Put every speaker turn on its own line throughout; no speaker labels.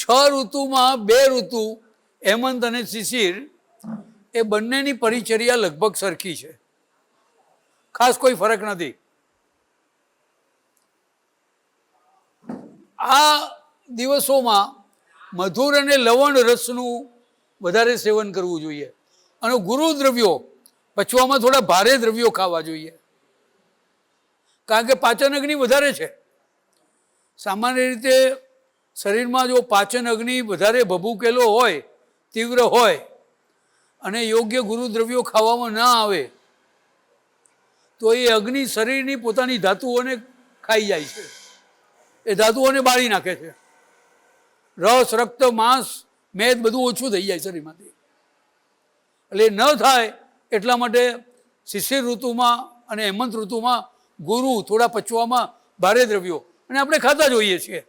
ઋતુમાં 2 ઋતુ હેમંત અને શિશિર એ બંનેની પરિચર્યા લગભગ સરખી છે, ખાસ કોઈ ફરક નથી. આ દિવસોમાં મધુર અને લવણ રસનું વધારે સેવન કરવું જોઈએ અને ગુરુ દ્રવ્યો પચવામાં થોડા ભારે દ્રવ્યો ખાવા જોઈએ, કારણ કે પાચન અગ્નિ વધારે છે. સામાન્ય રીતે શરીરમાં જો પાચન અગ્નિ વધારે ભભૂકેલો હોય, તીવ્ર હોય અને યોગ્ય ગુરુ દ્રવ્યો ખાવામાં ના આવે તો એ અગ્નિ શરીરની પોતાની ધાતુઓને ખાઈ જાય છે, એ ધાતુઓને બાળી નાખે છે. રસ, રક્ત, માંસ, મેદ બધું ઓછું થઈ જાય શરીરમાંથી. એટલે ન થાય એટલા માટે શિશિર ઋતુમાં અને હેમંત ઋતુમાં ગુરુ થોડા પચવામાં ભારે દ્રવ્યો, અને આપણે ખાતા જોઈએ છીએ.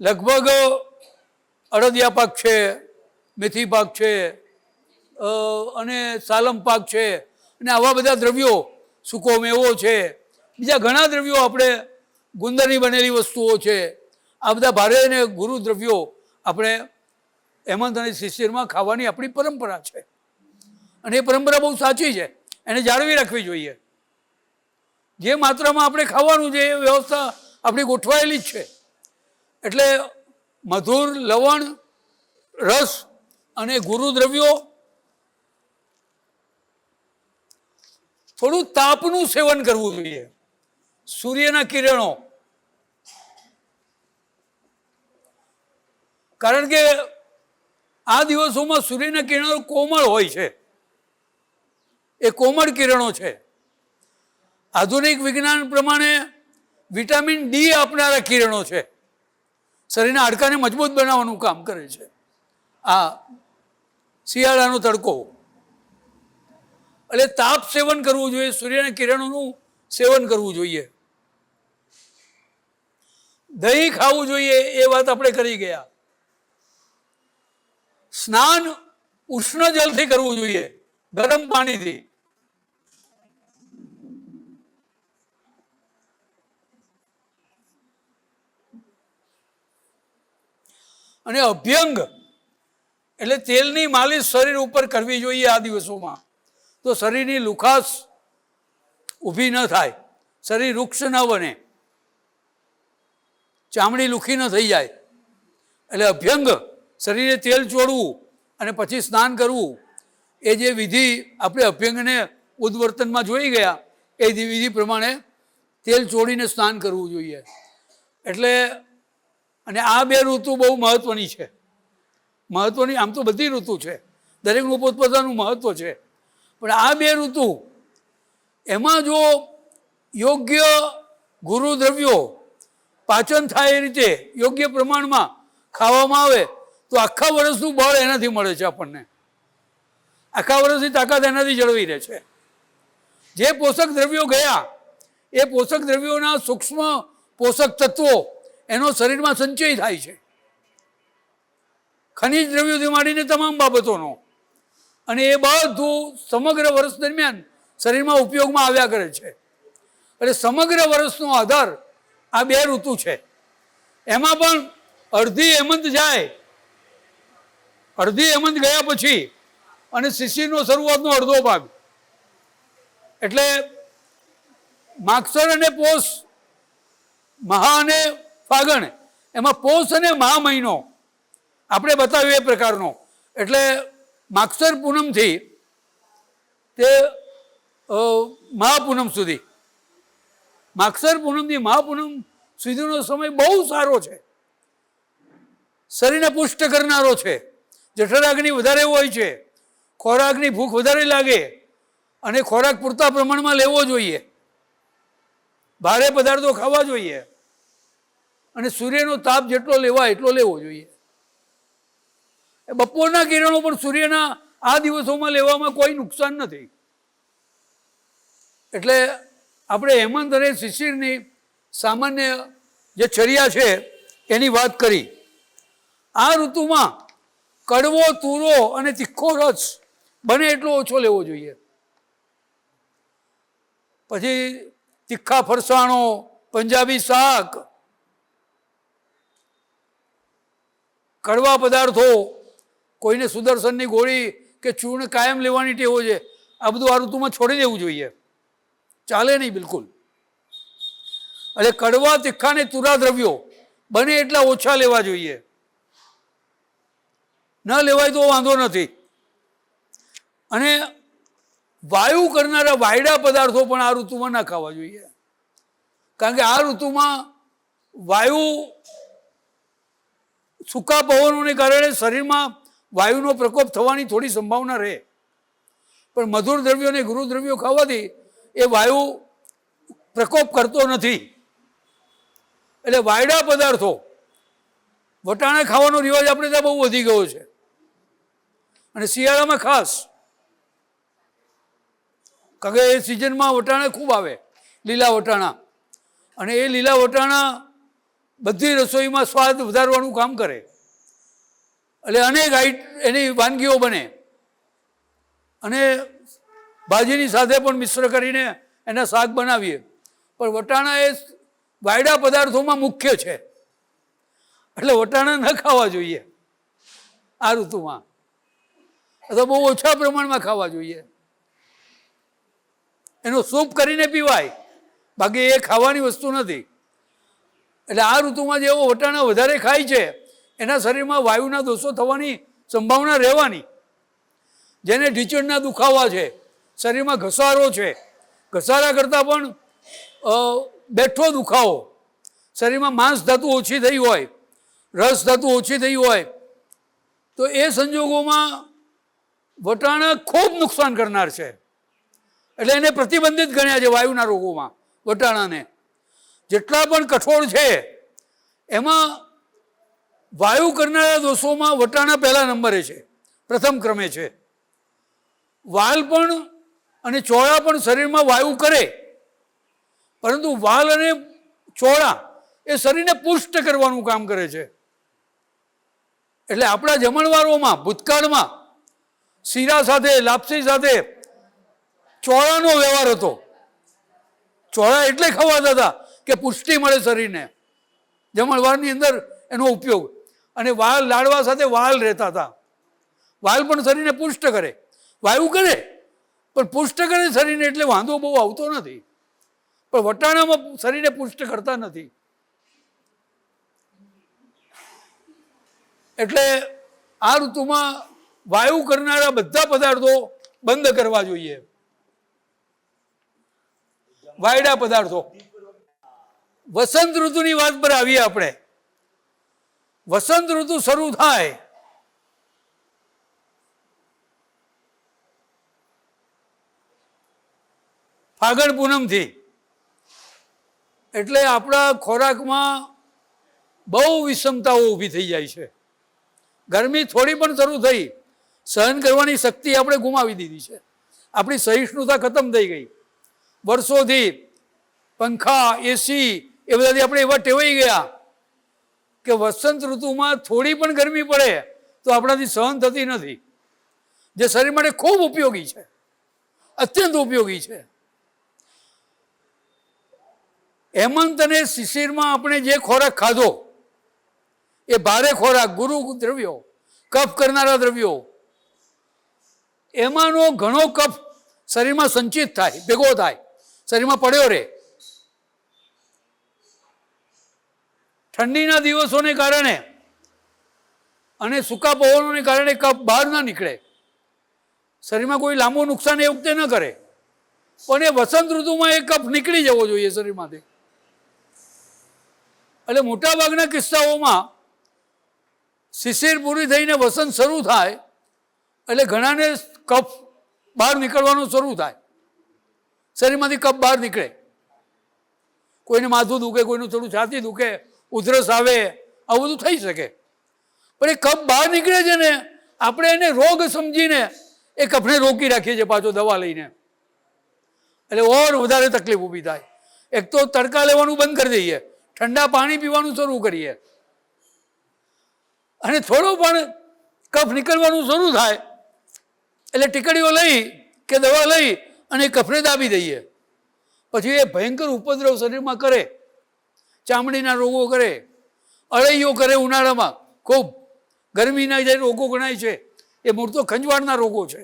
લગભગ અડદિયા પાક છે, મેથી પાક છે અને સાલમ પાક છે, અને આવા બધા દ્રવ્યો, સૂકો મેવો છે, બીજા ઘણા દ્રવ્યો, આપણે ગુંદરની બનેલી વસ્તુઓ છે, આ બધા ભારે અને ગુરુ દ્રવ્યો આપણે હેમંત અને શિશિરમાં ખાવાની આપણી પરંપરા છે, અને એ પરંપરા બહુ સાચી છે, એને જાળવી રાખવી જોઈએ. જે માત્રામાં આપણે ખાવાનું છે એ વ્યવસ્થા આપણી ગોઠવાયેલી જ છે. એટલે મધુર, લવણ, રસ અને ગુરુ દ્રવ્યો, થોડું તાપનું સેવન કરવું જોઈએ. સૂર્યના કિરણો, કારણ કે આ દિવસોમાં સૂર્યના કિરણો કોમળ હોય છે, એ કોમળ કિરણો છે. આધુનિક વિજ્ઞાન પ્રમાણે વિટામિન ડી આપનારા કિરણો છે, શરીરના હાડકાને મજબૂત બનાવવાનું કામ કરે છે. આ શિયાળાનો તડકો, એટલે તાપ સેવન કરવું જોઈએ, સૂર્યના કિરણોનું સેવન કરવું જોઈએ. દહીં ખાવું જોઈએ, એ વાત આપણે કરી ગયા. સ્નાન ઉષ્ણ જલથી કરવું જોઈએ, ગરમ પાણીથી. અને અભ્યંગ એટલે તેલની માલિશ શરીર ઉપર કરવી જોઈએ આ દિવસોમાં, તો શરીરની લુખાસ ઊભી ન થાય, શરીર વૃક્ષ ન બને, ચામડી લુખી ન થઈ જાય. એટલે અભ્યંગ, શરીરે તેલ ચોળવું અને પછી સ્નાન કરવું, એ જે વિધિ આપણે અભ્યંગને ઉદ્વર્તનમાં જોઈ ગયા, એ વિધિ પ્રમાણે તેલ ચોળીને સ્નાન કરવું જોઈએ. એટલે અને આ 2 ઋતુ બહુ મહત્વની છે. મહત્વની આમ તો બધી ઋતુ છે, દરેકનું પોતપોતાનું મહત્વ છે, પણ આ 2 ઋતુ એમાં જો યોગ્ય ગુરુ દ્રવ્યો પાચન થાય એ રીતે યોગ્ય પ્રમાણમાં ખાવામાં આવે તો આખા વર્ષનું બળ એનાથી મળે છે આપણને. આખા વર્ષની તાકાત એનાથી જળવી રહે છે. જે પોષક દ્રવ્યો ગયા એ પોષક દ્રવ્યોના સૂક્ષ્મ પોષક તત્વો એનો શરીરમાં સંચય થાય છે, ખનિજ દ્રવ્યોથી માંડીને તમામ બાબતોનો, અને એ બધું સમગ્ર વર્ષ દરમિયાન શરીરમાં ઉપયોગમાં આવ્યા કરે છે. એટલે સમગ્ર વર્ષનો આધાર આ 2 ઋતુ છે. એમાં પણ અડધી હેમંત જાય, અડધી હેમંત ગયા પછી અને શિશિરનો શરૂઆતનો અડધો ભાગ, એટલે માગસર અને પોષ, મહા અને ફાગણ, એમાં પોષ અને મહા મહિનો આપણે બતાવ્યું એ પ્રકારનો. એટલે માગસર પૂનમથી તે મહાપૂનમ સુધી, માગસર પૂનમથી મહાપૂનમ સુધીનો સમય બહુ સારો છે, શરીરને પુષ્ટ કરનારો છે. જઠરાગ્નિ વધારે હોય છે, ખોરાકની ભૂખ વધારે લાગે અને ખોરાક પૂરતા પ્રમાણમાં લેવો જોઈએ, ભારે પદાર્થો ખાવા જોઈએ અને સૂર્યનો તાપ જેટલો લેવાય એટલો લેવો જોઈએ. બપોરના કિરણો પણ સૂર્યના આ દિવસોમાં લેવામાં કોઈ નુકસાન નથી. એટલે આપણે હેમંત અને શિશિરની સામાન્ય જે ચર્યા છે એની વાત કરી. આ ઋતુમાં કડવો, તુરો અને તીખો રસ બને એટલો ઓછો લેવો જોઈએ. પછી તીખા ફરસાણો, પંજાબી શાક, કડવા પદાર્થો, કોઈને સુદર્શનની ગોળી કે ચૂર્ણ કાયમ લેવાની ટેવો છે, આ બધું આ ઋતુમાં છોડી દેવું જોઈએ, ચાલે નહીં બિલકુલ. એટલે કડવા, તીખા ને તુરા દ્રવ્યો બને એટલા ઓછા લેવા જોઈએ. ન લેવાય તો વાંધો નથી. અને વાયુ કરનારા વાયડા પદાર્થો પણ આ ઋતુમાં ના ખાવા જોઈએ, કારણ કે આ ઋતુમાં વાયુ, સૂકા પવનોને કારણે શરીરમાં વાયુનો પ્રકોપ થવાની થોડી સંભાવના રહે, પણ મધુર દ્રવ્યો અને ગુરુ દ્રવ્યો ખાવાથી એ વાયુ પ્રકોપ કરતો નથી. એટલે વાયડા પદાર્થો, વટાણા ખાવાનો રિવાજ આપણે ત્યાં બહુ વધી ગયો છે, અને શિયાળામાં ખાસ, કારણ કે એ સિઝનમાં વટાણા ખૂબ આવે, લીલા વટાણા, અને એ લીલા વટાણા બધી રસોઈમાં સ્વાદ વધારવાનું કામ કરે. એટલે અનેક એની વાનગીઓ બને, અને ભાજીની સાથે પણ મિશ્ર કરીને એના શાક બનાવીએ. પણ વટાણા એ વાયડા પદાર્થોમાં મુખ્ય છે, એટલે વટાણા ન ખાવા જોઈએ આ ઋતુમાં, અથવા બહુ ઓછા પ્રમાણમાં ખાવા જોઈએ. એનો સૂપ કરીને પીવાય, બાકી એ ખાવાની વસ્તુ નથી. એટલે આ ઋતુમાં જેવો વટાણા વધારે ખાય છે એના શરીરમાં વાયુના દોષો થવાની સંભાવના રહેવાની. જેને ઢીંચણના દુખાવા છે, શરીરમાં ઘસારો છે, ઘસારા કરતાં પણ બેઠો દુખાવો, શરીરમાં માંસ ધાતુ ઓછી થઈ હોય, રસ ધાતુ ઓછી થઈ હોય, તો એ સંજોગોમાં વટાણા ખૂબ નુકસાન કરનાર છે. એટલે એને પ્રતિબંધિત ગણ્યા છે વાયુના રોગોમાં વટાણાને. જેટલા પણ કઠોળ છે એમાં વાયુ કરનારા દોષોમાં વટાણા પહેલા નંબરે છે, પ્રથમ ક્રમે છે. વાલ પણ અને ચોળા પણ શરીરમાં વાયુ કરે, પરંતુ વાલ અને ચોળા એ શરીરને પુષ્ટ કરવાનું કામ કરે છે. એટલે આપણા જમણવારોમાં ભૂતકાળમાં શીરા સાથે, લાપસી સાથે ચોળાનો વ્યવહાર હતો. ચોળા એટલે ખવાતા હતા કે પુષ્ટિ મળે શરીરને, જમણવારની અંદર એનો ઉપયોગ. અને વાલ, લાડવા સાથે વાલ રહેતા હતા. વાલ પણ શરીરને પુષ્ટ કરે, વાયુ કરે પણ પુષ્ટ કરે શરીરને, એટલે વાંધો બહુ આવતો નથી. પણ વટાણામાં શરીરને પુષ્ટ કરતા નથી. એટલે આ ઋતુમાં વાયુ કરનારા બધા પદાર્થો બંધ કરવા જોઈએ, વાયડા પદાર્થો. વસંત ઋતુની વાત પર આવીએ આપણે. વસંત ઋતુ શરૂ થાય ફાગણ પૂનમથી, એટલે આપણા ખોરાકમાં બહુ વિષમતાઓ ઊભી થઈ જાય છે. ગરમી થોડી પણ શરૂ થઈ, સહન કરવાની શક્તિ આપણે ગુમાવી દીધી છે, આપણી સહિષ્ણુતા ખતમ થઈ ગઈ. વર્ષોથી પંખા, એસી એ બધાથી આપણે એવા ટેવાઈ ગયા કે વસંત ઋતુમાં થોડી પણ ગરમી પડે તો આપણાથી સહન થતી નથી, જે શરીર માટે ખૂબ ઉપયોગી છે, અત્યંત ઉપયોગી છે. હેમંત અને શિશિરમાં આપણે જે ખોરાક ખાધો એ ભારે ખોરાક, ગુરુ દ્રવ્યો, કફ કરનારા દ્રવ્યો, એમાંનો ઘણો કફ શરીરમાં સંચિત થાય, ભેગો થાય, શરીરમાં પડ્યો રહે. ઠંડીના દિવસોને કારણે અને સૂકા પવનોને કારણે કફ બહાર ના નીકળે, શરીરમાં કોઈ લાંબુ નુકસાન એ વખતે ન કરે, પણ એ વસંત ઋતુમાં એ કફ નીકળી જવો જોઈએ શરીરમાંથી. એટલે મોટાભાગના કિસ્સાઓમાં શિશિર પૂરી થઈને વસંત શરૂ થાય એટલે ઘણાને કફ બહાર નીકળવાનું શરૂ થાય, શરીરમાંથી કફ બહાર નીકળે. કોઈને માથું દુખે, કોઈનું થોડું છાતી દુખે, ઉધરસ આવે, આવું બધું થઈ શકે. પણ એ કફ બહાર નીકળે છે ને, આપણે એને રોગ સમજીને એ કફને રોકી રાખીએ છીએ પાછો દવા લઈને, એટલે ઓર વધારે તકલીફ ઊભી થાય. એક તો તડકા લેવાનું બંધ કરી દઈએ, ઠંડા પાણી પીવાનું શરૂ કરીએ, અને થોડો પણ કફ નીકળવાનું શરૂ થાય એટલે ટીકડીઓ લઈ કે દવા લઈ અને કફને દાબી દઈએ. પછી એ ભયંકર ઉપદ્રવ શરીરમાં કરે, ચામડીના રોગો કરે, અળૈયો કરે ઉનાળામાં ખૂબ, ગરમીના જે રોગો ગણાય છે એ મૂળ તો ખંજવાળના રોગો છે.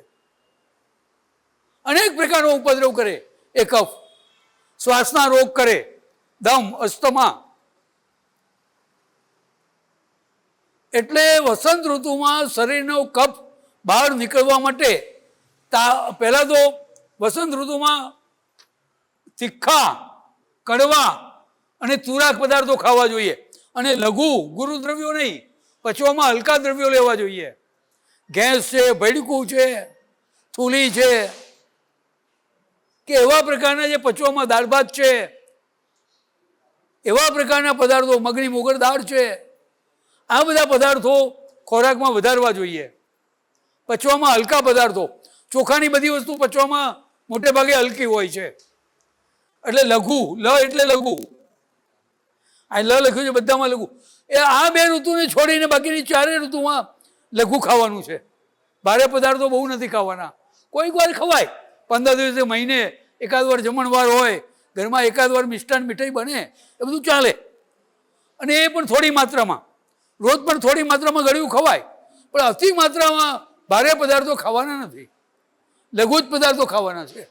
અનેક પ્રકારનો ઉપદ્રવ કરે એ કફ. શ્વાસના રોગ કરે, દમ, અસ્થમા. એટલે વસંત ઋતુમાં શરીરનો કફ બહાર નીકળવા માટે પહેલા તો વસંત ઋતુમાં તીખા, કડવા અને તુરાક પદાર્થો ખાવા જોઈએ, અને લઘુ ગુરુદ્રવ્યો નહીં, પચવામાં હલકા દ્રવ્યો લેવા જોઈએ. ગેસ છે, ભડકું છે, થૂલી છે, કે એવા પ્રકારના જે પચવામાં દાળ ભાત છે, એવા પ્રકારના પદાર્થો, મગની મોગર દાળ છે, આ બધા પદાર્થો ખોરાકમાં વધારવા જોઈએ. પચવામાં હલકા પદાર્થો, ચોખાની બધી વસ્તુ પચવામાં મોટે ભાગે હલકી હોય છે. એટલે લઘુ, લ એટલે લઘુ, આ લ લખ્યું છે બધામાં લઘુ. એ આ બે ઋતુને છોડીને બાકીની ચારે ઋતુમાં લઘુ ખાવાનું છે. ભારે પદાર્થો બહુ નથી ખાવાના. કોઈક વાર ખવાય, 15 દિવસે, મહિને એકાદ વાર જમણવાર હોય, ઘરમાં એકાદ વાર મિષ્ટાન મીઠાઈ બને, એ બધું ચાલે. અને એ પણ થોડી માત્રામાં, રોજ પણ થોડી માત્રામાં ગળ્યું ખવાય, પણ અતિ માત્રામાં ભારે પદાર્થો ખાવાના નથી. લઘુ જ પદાર્થો ખાવાના છે,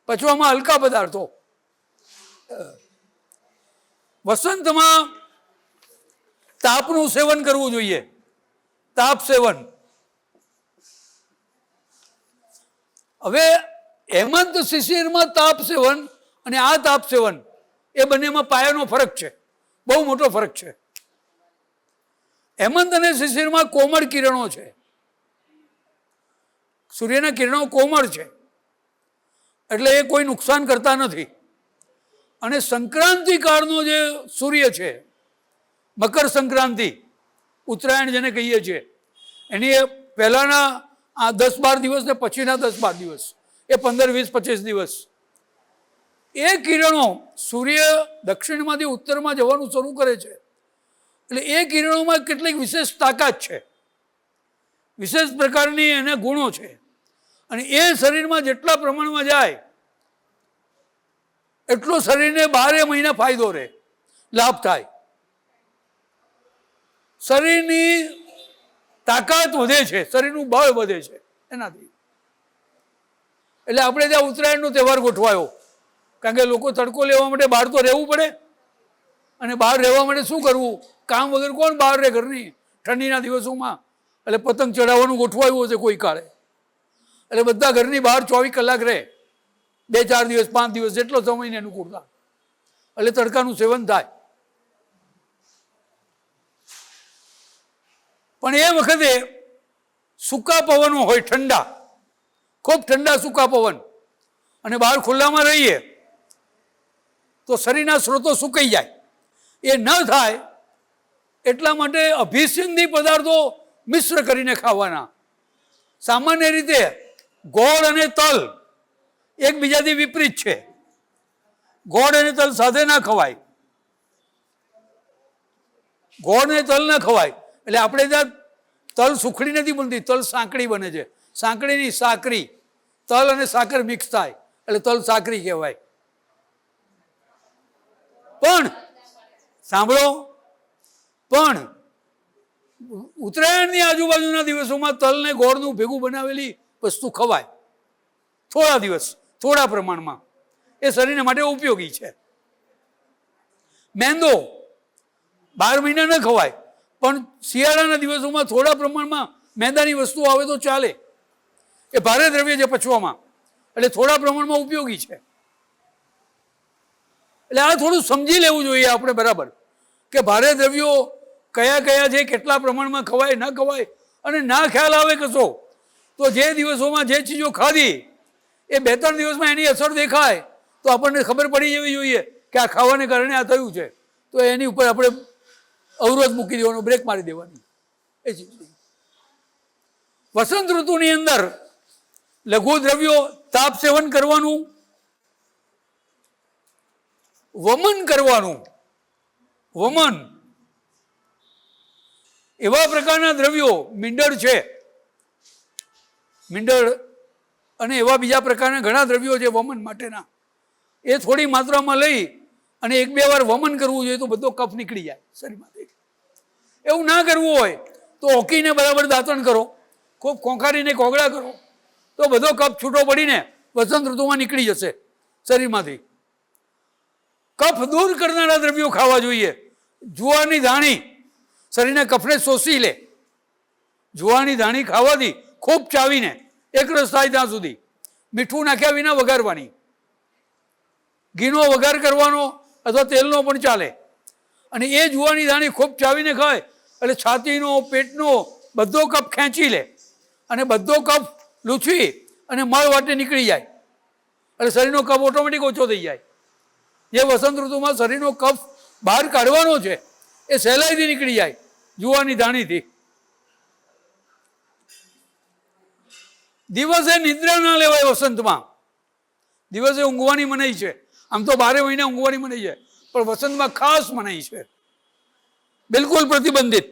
પચવામાં હલકા પદાર્થો. વસંતમાં તાપનું સેવન કરવું જોઈએ, તાપ સેવન. હવે હેમંત શિશિરમાં તાપ સેવન અને આ તાપ સેવન, એ બંનેમાં પાયાનો ફરક છે, બહુ મોટો ફરક છે. હેમંત અને શિશિરમાં કોમળ કિરણો છે, સૂર્યના કિરણો કોમળ છે, એટલે એ કોઈ નુકસાન કરતા નથી. અને સંક્રાંતિ કાળનો જે સૂર્ય છે, મકર સંક્રાંતિ, ઉત્તરાયણ જેને કહીએ છીએ, એની પહેલાના આ 10-12 દિવસ ને પછીના 10-12 દિવસ, એ 15-20-25 દિવસ, એ કિરણો સૂર્ય દક્ષિણમાંથી ઉત્તરમાં જવાનું શરૂ કરે છે. એટલે એ કિરણોમાં કેટલીક વિશેષ તાકાત છે, વિશેષ પ્રકારની એના ગુણો છે, અને એ શરીરમાં જેટલા પ્રમાણમાં જાય એટલો શરીરને 12 મહિના ફાયદો રહે, લાભ થાય. શરીરની તાકાત વધે છે, શરીરનું બળ વધે છે એનાથી. એટલે આપણે ત્યાં ઉત્તરાયણનો તહેવાર ગોઠવાયો, કારણ કે લોકો તડકો લેવા માટે બહાર તો રહેવું પડે, અને બહાર રહેવા માટે શું કરવું, કામ વગર કોણ બહાર રહે ઘરની ઠંડીના દિવસોમાં. એટલે પતંગ ચડાવવાનું ગોઠવાયું હશે કોઈ કાળે, એટલે બધા ઘરની બહાર 24 કલાક રહે, 2-4 દિવસ 5 દિવસ જેટલો સમયને અનુકૂળતા, એટલે તડકાનું સેવન થાય. પણ એ વખતે સૂકા પવનો હોય, ઠંડા, ખૂબ ઠંડા સૂકા પવન, અને બહાર ખુલ્લામાં રહીએ તો શરીરના સ્ત્રોતો સુકાઈ જાય. એ ન થાય એટલા માટે અભિસિંધી પદાર્થો મિશ્ર કરીને ખાવાના. સામાન્ય રીતે ગોળ અને તલ એકબીજાથી વિપરીત છે, ગોળ અને તલ સાથે ના ખવાય, ગોળ અને તલ ના ખવાય. એટલે આપણે ત્યાં તલ સુખડી નથી બનતી, તલ સાંકડી બને છે. સાંકડીની સાકરી, તલ અને સાકર મિક્સ થાય એટલે તલ સાકરી કહેવાય. પણ સાંભળો, પણ ઉત્તરાયણની આજુબાજુના દિવસોમાં તલ ને ગોળનું ભેગું બનાવેલી વસ્તુ ખવાય, થોડા દિવસ, થોડા પ્રમાણમાં. એ શરીર માટે ઉપયોગી છે. મેંદો 12 મહિના ન ખવાય, પણ શિયાળાના દિવસોમાં થોડા પ્રમાણમાં મેંદાની વસ્તુ આવે તો ચાલે. એ ભારે દ્રવ્ય છે પચવામાં, એટલે થોડા પ્રમાણમાં ઉપયોગી છે. એટલે આ થોડું સમજી લેવું જોઈએ આપણે બરાબર, કે ભારે દ્રવ્યો કયા કયા છે, કેટલા પ્રમાણમાં ખવાય ન ખવાય. અને ના ખ્યાલ આવે કશો તો જે દિવસોમાં જે ચીજો ખાધી એ 2-3 દિવસમાં એની અસર દેખાય તો આપણને ખબર પડી જવી જોઈએ કે આ ખાવાને કારણે આ થયું છે. તો એની ઉપર આપણે અવરોધ મૂકી દેવાનો, બ્રેક મારી દેવાની. એ ચીજ વસંત ઋતુની અંદર લઘુ દ્રવ્યો, તાપ સેવન કરવાનું, વમન કરવાનું. વમન એવા પ્રકારના દ્રવ્યો, મીંડળ છે, મીંડળ અને એવા બીજા પ્રકારના ઘણા દ્રવ્યો છે વમન માટેના, એ થોડી માત્રામાં લઈ અને 1-2 વાર વમન કરવું જોઈએ તો બધો કફ નીકળી જાય શરીરમાંથી. એવું ના કરવું હોય તો તો ઓકીને બરાબર દાંતણ કરો, ખૂબ ખોંખારીને કોગળા કરો, તો બધો કફ છૂટો પડીને વસંત ઋતુમાં નીકળી જશે શરીરમાંથી. કફ દૂર કરનારા દ્રવ્યો ખાવા જોઈએ. જુવારની ધાણી શરીરના કફને શોષી લે. જુવારની ધાણી ખાવાથી ખૂબ ચાવીને એક રસ થાય ત્યાં સુધી મીઠું નાખ્યા વિના વઘારવાની. ઘીનો વઘાર કરવાનો અથવા તેલનો પણ ચાલે. અને એ જુવાની ધાણી ખૂબ ચાવીને ખાય એટલે છાતીનો પેટનો બધો કફ ખેંચી લે અને બધો કફ લૂછવી અને મળ વાટે નીકળી જાય એટલે શરીરનો કફ ઓટોમેટિક ઓછો થઈ જાય. જે વસંત ઋતુમાં શરીરનો કફ બહાર કાઢવાનો છે એ સહેલાઈથી નીકળી જાય જુવાની ધાણીથી. દિવસે નિદ્રા ના લેવાય વસંતમાં. દિવસે ઊંઘવાની મનાઈ છે. આમ તો 12 મહિના ઊંઘવાની મનાઈ છે, પણ વસંતમાં ખાસ મનાઈ છે, બિલકુલ પ્રતિબંધિત.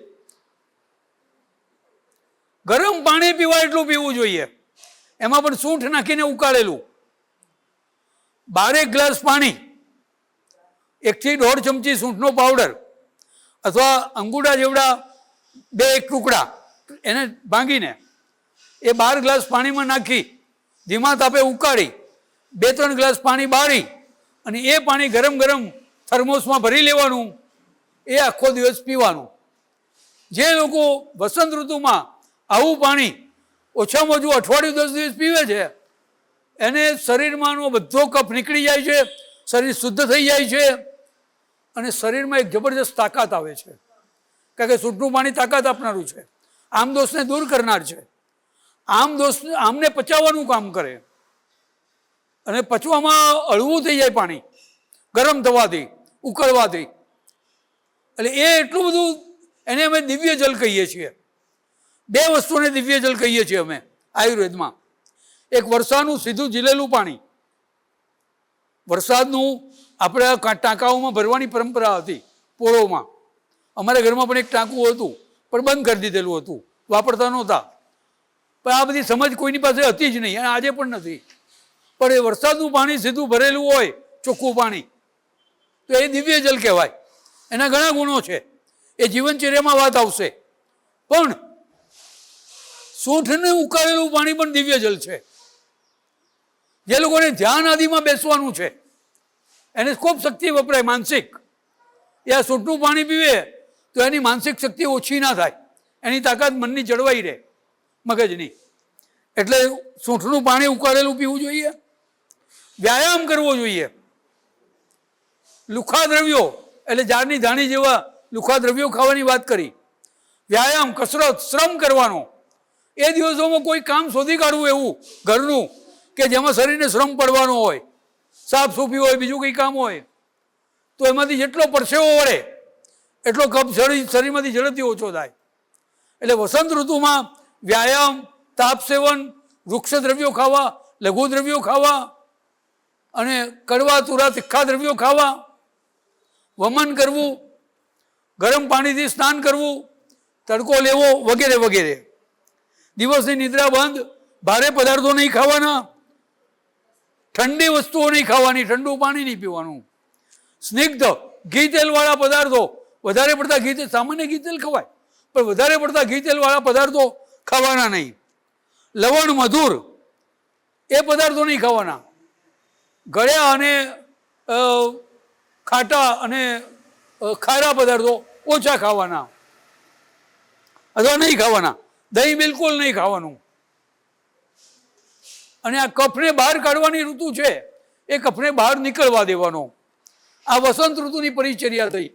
ગરમ પાણી પીવા એટલું પીવું જોઈએ, એમાં પણ સૂંઠ નાખીને ઉકાળેલું. 12 ગ્લાસ પાણી, 1 થી 1.5 ચમચી સૂંઠનો પાવડર અથવા અંગૂઠા જેવડા 2 ટુકડા એને ભાંગીને એ 12 ગ્લાસ પાણીમાં નાખી ધીમા તાપે ઉકાળી 2-3 ગ્લાસ પાણી બાળી અને એ પાણી ગરમ ગરમ થર્મોસમાં ભરી લેવાનું. એ આખો દિવસ પીવાનું. જે લોકો વસંત ઋતુમાં આવું પાણી ઓછામાં ઓછું અઠવાડિયું 10 દિવસ પીવે છે એને શરીરમાંનો બધો કફ નીકળી જાય છે, શરીર શુદ્ધ થઈ જાય છે અને શરીરમાં એક જબરજસ્ત તાકાત આવે છે. કારણ કે સૂંઠનું પાણી તાકાત આપનારું છે, આમ દોષને દૂર કરનાર છે, આમને પચાવવાનું કામ કરે અને પચવામાં હળવું થઈ જાય પાણી ગરમ થવાથી, ઉકળવાથી. એટલે એ એટલું બધું, એને અમે દિવ્ય જલ કહીએ છીએ. 2 વસ્તુને દિવ્ય જલ કહીએ છીએ અમે આયુર્વેદમાં. એક વરસાદનું સીધું ઝીલેલું પાણી. વરસાદનું આપણે ટાંકાઓમાં ભરવાની પરંપરા હતી પોળોમાં. અમારા ઘરમાં પણ એક ટાંકું હતું, પણ બંધ કરી દીધેલું હતું, વાપરતા નહોતા. પણ આ બધી સમજ કોઈની પાસે હતી જ નહીં અને આજે પણ નથી. પણ એ વરસાદનું પાણી સીધું ભરેલું હોય, ચોખ્ખું પાણી, તો એ દિવ્ય જલ કહેવાય. એના ઘણા ગુણો છે, એ જીવનચર્યામાં વાત આવશે. પણ સૂંઠને ઉકાળેલું પાણી પણ દિવ્ય જલ છે. જે લોકોને ધ્યાન આદિમાં બેસવાનું છે એને ખૂબ શક્તિ વપરાય માનસિક. એ આ સૂંઠનું પાણી પીવે તો એની માનસિક શક્તિ ઓછી ના થાય, એની તાકાત મનની જળવાઈ રહે, મગજની. એટલે સૂંઠનું પાણી ઉકાળેલું પીવું જોઈએ. વ્યાયામ કરવો જોઈએ. લુખા દ્રવ્યો એટલે ઝાડની ધાણી જેવા લુખા દ્રવ્યો ખાવાની વાત કરી. વ્યાયામ, કસરત, શ્રમ કરવાનો. એ દિવસોમાં કોઈ કામ શોધી કાઢવું એવું ઘરનું કે જેમાં શરીરને શ્રમ પડવાનો હોય, સાફ સૂફી હોય, બીજું કંઈ કામ હોય, તો એમાંથી જેટલો પરસેવો વળે એટલો કફ શરીરમાંથી ઝડપથી ઓછો થાય. એટલે વસંત ઋતુમાં વ્યાયામ, તાપ સેવન, વૃક્ષ દ્રવ્યો ખાવા, લઘુ દ્રવ્યો ખાવા અને કડવા તુરા તીખા દ્રવ્યો ખાવા, વમન કરવું, ગરમ પાણીથી સ્નાન કરવું, તડકો લેવો વગેરે વગેરે. દિવસની નિદ્રા બંધ, ભારે પદાર્થો નહીં ખાવાના, ઠંડી વસ્તુઓ નહીં ખાવાની, ઠંડુ પાણી નહીં પીવાનું, સ્નિગ્ધ ઘી તેલવાળા પદાર્થો, વધારે પડતા ઘી તેલ, સામાન્ય ઘી તેલ ખવાય પણ વધારે પડતા ઘી તેલવાળા પદાર્થો ખાવાના નહીં. લવણ, મધુર એ પદાર્થો નહીં ખાવાના. ગળ્યા અને ખાટા અને ખારા પદાર્થો ઓછા ખાવાના અથવા નહીં ખાવાના. દહીં બિલકુલ નહીં ખાવાનું. અને આ કફને બહાર કાઢવાની ઋતુ છે, એ કફને બહાર નીકળવા દેવાનો. આ વસંત ઋતુની પરિચર્યા થઈ.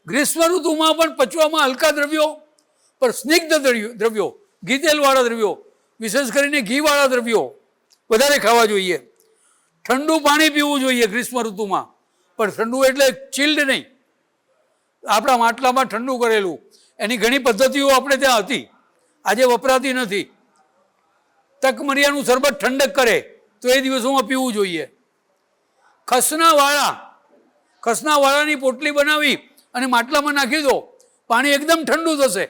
ગ્રીષ્મ ઋતુમાં પણ પચવામાં હલકા દ્રવ્યો પણ સ્નિગ્ધ દ્રવ્યો, ઘી તેલવાળા દ્રવ્યો, વિશેષ કરીને ઘીવાળા દ્રવ્યો વધારે ખાવા જોઈએ. ઠંડુ પાણી પીવું જોઈએ ગ્રીષ્મ ઋતુમાં, પણ ઠંડુ એટલે ચિલ્ડ નહીં, આપણા માટલામાં ઠંડુ કરેલું. એની ઘણી પદ્ધતિઓ આપણે ત્યાં હતી, આજે વપરાતી નથી. તકમરિયાનું શરબત ઠંડક કરે તો એ દિવસોમાં પીવું જોઈએ. ખસનાવાળાની પોટલી બનાવી અને માટલામાં નાખી દો, પાણી એકદમ ઠંડુ થશે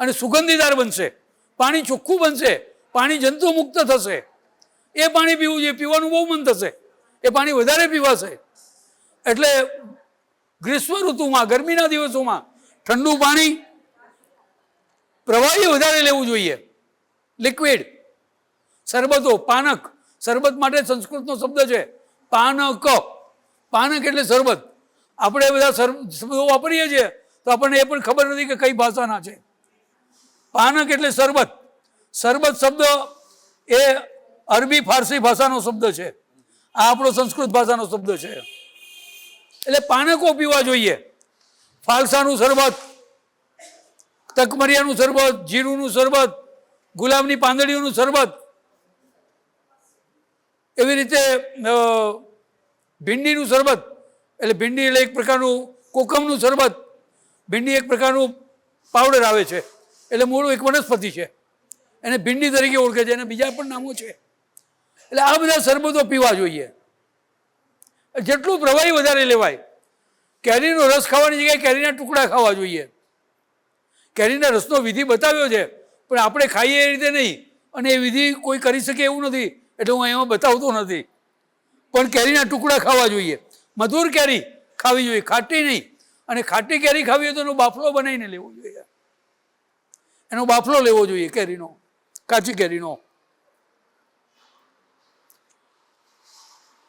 અને સુગંધીદાર બનશે, પાણી ચોખ્ખું બનશે, પાણી જંતુ મુક્ત થશે. એ પાણી પીવું જોઈએ. પીવાનું બહુ મન થશે, એ પાણી વધારે પીવાશે. એટલે ગ્રીષ્મ ઋતુમાં, ગરમીના દિવસોમાં ઠંડુ પાણી, પ્રવાહી વધારે લેવું જોઈએ, લિક્વિડ. શરબતો, પાનક, શરબત માટે સંસ્કૃતનો શબ્દ છે પાનક. પાનક એટલે શરબત. આપણે બધા શબ્દો વાપરીએ છીએ તો આપણને એ પણ ખબર નથી કે કઈ ભાષાના છે. પાનક એટલે શરબત. શરબત શબ્દ એ અરબી ફારસી ભાષાનો શબ્દ છે, આ આપણો સંસ્કૃત ભાષાનો શબ્દ છે. એટલે પાનકો પીવા જોઈએ. ફાલસાનું શરબત, તકમરિયાનું શરબત, જીરુંનું શરબત, ગુલાબની પાંદડીઓનું શરબત, એવી રીતે ભીંડીનું શરબત, એટલે ભીંડી એટલે એક પ્રકારનું કોકમનું શરબત. ભીંડી એક પ્રકારનું પાવડર આવે છે, એટલે મૂળ એક વનસ્પતિ છે, એને ભીંડી તરીકે ઓળખે છે, એને બીજા પણ નામો છે. એટલે આ બધા શરબતો પીવા જોઈએ. જેટલું પ્રવાહી વધારે લેવાય. કેરીનો રસ ખાવાની જગ્યાએ કેરીના ટુકડા ખાવા જોઈએ. કેરીના રસનો વિધિ બતાવ્યો છે, પણ આપણે ખાઈએ એ રીતે નહીં, અને એ વિધિ કોઈ કરી શકે એવું નથી, એટલે હું એમાં બતાવતો નથી. પણ કેરીના ટુકડા ખાવા જોઈએ. મધુર કેરી ખાવી જોઈએ, ખાટી નહીં. અને ખાટી કેરી ખાવી હોય તો એનો બાફલો બનાવીને લેવો જોઈએ. એનો બાફલો લેવો જોઈએ કેરીનો, કાચી કેરીનો.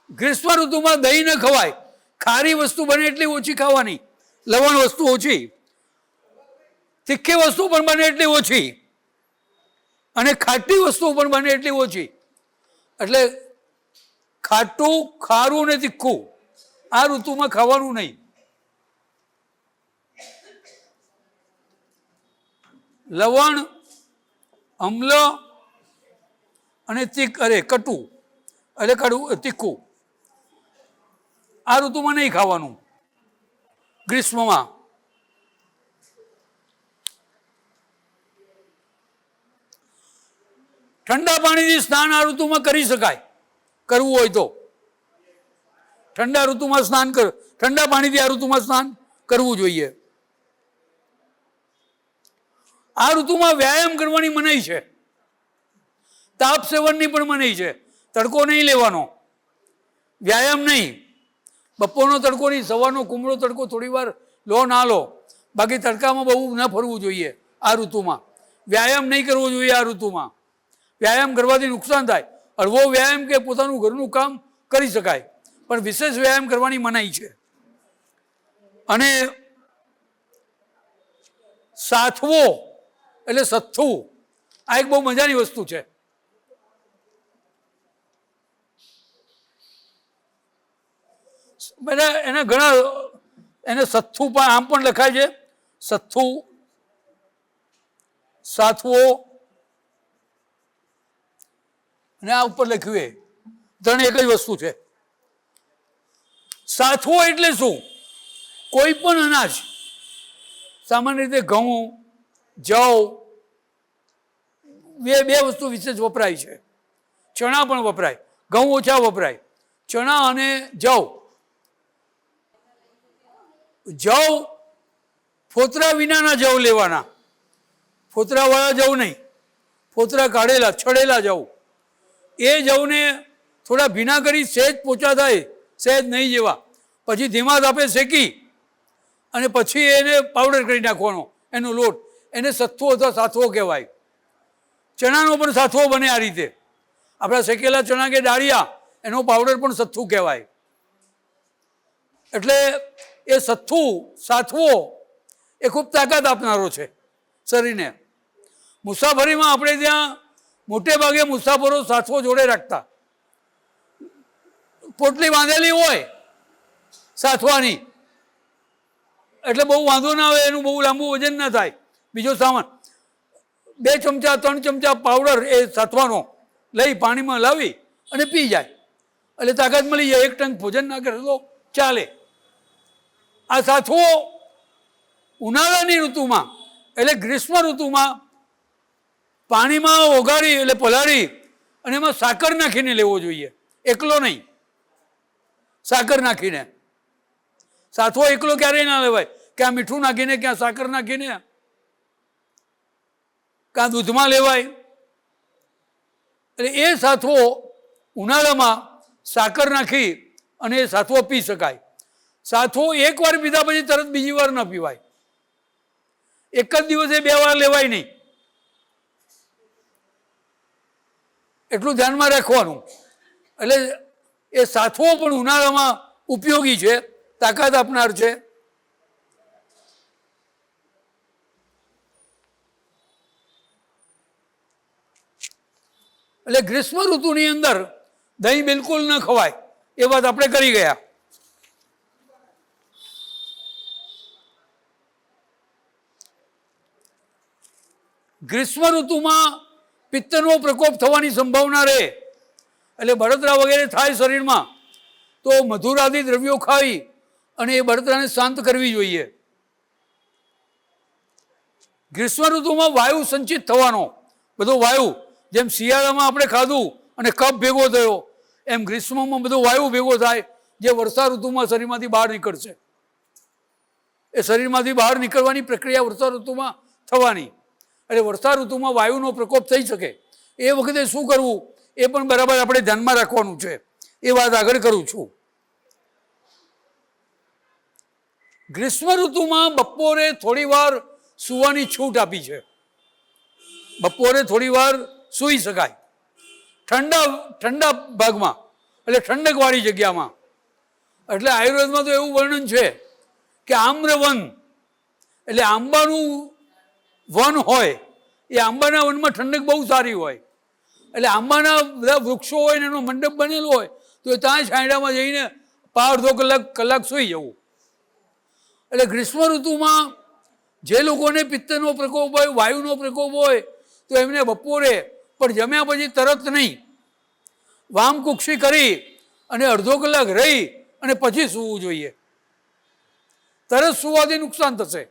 ગ્રીષ્મ ઋતુમાં દહીં ન ખવાય. ખારી વસ્તુ બને એટલી ઓછી ખાવાની, લવણ વસ્તુ ઓછી, તીખી વસ્તુ પણ બને એટલી ઓછી, અને ખાટી વસ્તુ પણ બને એટલી ઓછી. એટલે ખાટું, ખારું ને તીખું આ ઋતુમાં ખાવાનું નહીં. લવણ, અમ્લ અને કટુ એટલે કડવું, તીખું આ ઋતુમાં નહીં ખાવાનું. ગ્રીષ્મમાં ઠંડા પાણીથી સ્નાન આ ઋતુમાં કરી શકાય, કરવું હોય તો. ઠંડા ઋતુમાં સ્નાન કર, ઠંડા પાણીથી આ ઋતુમાં સ્નાન કરવું જોઈએ. આ ઋતુમાં વ્યાયામ કરવાની મનાઈ છે, તાપ સેવનની પણ મનાઈ છે. તડકો નહીં લેવાનો, વ્યાયામ નહીં. બપોરનો તડકો નહીં, સવારનો કુમળો તડકો થોડી વાર લો ના લો, બાકી તડકામાં બહુ ન ફરવું જોઈએ આ ઋતુમાં. વ્યાયામ નહીં કરવો જોઈએ આ ઋતુમાં. વ્યાયામ કરવાથી નુકસાન થાય. હળવો વ્યાયામ કે પોતાનું ઘરનું કામ કરી શકાય, પણ વિશેષ વ્યાયામ કરવાની મનાઈ છે. અને સાથવો એટલે સથ્થું, આ એક બહુ મજાની વસ્તુ છે. બધા એના ઘણા, એને સથ્થુ પણ આમ પણ લખાય છે, સથ્થુ, સાથવો, અને આ ઉપર લખ્યું એ ત્રણ એક જ વસ્તુ છે. સાથવો એટલે શું? કોઈ પણ અનાજ, સામાન્ય રીતે ઘઉં, જવ, બે વસ્તુ વિશેષ વપરાય છે. ચણા પણ વપરાય, ઘઉં ઓછા વપરાય. ચણા અને જવ. જવ ફોતરા વિનાના જવ લેવાના, ફોતરાવાળા જવ નહીં, ફોતરા કાઢેલા છડેલા જવ. એ જવને થોડા ભીના કરી સહેજ પોચા થાય, સહેજ નહીં જેવા, પછી ધીમા તાપે શેકી અને પછી એને પાવડર કરી નાખવાનો, એનો લોટ. એને સથ્થો અથવા સાથવો કહેવાય. ચણાનો પણ સાથવો બને આ રીતે. આપણા શેકેલા ચણા કે ડાળિયા, એનો પાવડર પણ સથ્થું કહેવાય. એટલે એ સથ્થુ, સાથવો એ ખૂબ તાકાત આપનારો છે શરીરને. મુસાફરીમાં આપણે ત્યાં મોટે ભાગે મુસાફરો સાથવો જોડે રાખતા. પોટલી બાંધેલી હોય સાથવાની, એટલે બહુ વાંધો ના આવે, એનું બહુ લાંબુ વજન ના થાય. બીજો સામાન 2 ચમચા 3 ચમચા પાવડર એ સાથવાનો લઈ પાણીમાં લાવી અને પી જાય, એટલે તાકાત મળી જાય. 1 ટંક ભોજન ના કરે તો ચાલે. આ સાથવો ઉનાળાની ઋતુમાં એટલે ગ્રીષ્મ ઋતુમાં પાણીમાં ઓગાળી એટલે પલાળી અને એમાં સાકર નાખીને લેવો જોઈએ, એકલો નહીં, સાકર નાખીને. સાથવો એકલો ક્યારેય ના લેવાય, ક્યાં મીઠું નાખીને, ક્યાં સાકર નાખીને, ક્યાં દૂધમાં લેવાય. એટલે એ સાથવો ઉનાળામાં સાકર નાખી અને એ સાથવો પી શકાય. સાથવો એકવાર પીધા પછી તરત બીજી વાર ન પીવાય. એક જ દિવસે 2 વાર લેવાય નહીં, એટલું ધ્યાનમાં રાખવાનું. એટલે એ સાથવો પણ ઉનાળામાં ઉપયોગી છે, તાકાત આપનાર છે. એટલે ગ્રીષ્મ ઋતુની અંદર દહીં બિલકુલ ન ખવાય, એ વાત આપણે કરી ગયા. ગ્રીષ્મ ઋતુમાં પિત્તનો પ્રકોપ થવાની સંભાવના રહે, એટલે બળતરા વગેરે થાય શરીરમાં, તો મધુરાદી દ્રવ્યો ખાવી અને એ બળતરાને શાંત કરવી જોઈએ. ગ્રીષ્મ ઋતુમાં વાયુ સંચિત થવાનો, બધો વાયુ, જેમ શિયાળામાં આપણે ખાધું અને કફ ભેગો થયો, એમ ગ્રીષ્મમાં બધો વાયુ ભેગો થાય, જે વર્ષા ઋતુમાં શરીરમાંથી બહાર નીકળશે. એ શરીરમાંથી બહાર નીકળવાની પ્રક્રિયા વર્ષા ઋતુમાં થવાની. એટલે વર્ષા ઋતુમાં વાયુનો પ્રકોપ થઈ શકે, એ વખતે શું કરવું એ પણ બરાબર આપણે ધ્યાનમાં રાખવાનું છે. એ વાત આગળ કરું છું. ગ્રીષ્મ ઋતુમાં બપોરે થોડી વાર સૂવાની છૂટ આપી છે. બપોરે થોડી વાર સૂઈ શકાય ઠંડા ભાગમાં, એટલે ઠંડકવાળી જગ્યામાં. એટલે આયુર્વેદમાં તો એવું વર્ણન છે કે આમ્રવન, એટલે આંબાનું વન હોય, એ આંબાના વનમાં ઠંડક બહુ સારી હોય. એટલે આંબાના બધા વૃક્ષો હોય ને એનો મંડપ બનેલો હોય, તો એ ત્યાં છાંયડામાં જઈને 1.5-2 કલાક સૂઈ જવું. એટલે ગ્રીષ્મ ઋતુમાં જે લોકોને પિત્તનો પ્રકોપ હોય, વાયુનો પ્રકોપ હોય, તો એમને બપોરે પણ જમ્યા પછી તરત નહીં, વામકુક્ષી કરી અને 1/2 કલાક રહી અને પછી સૂવું જોઈએ. તરત સૂવાથી નુકસાન થશે.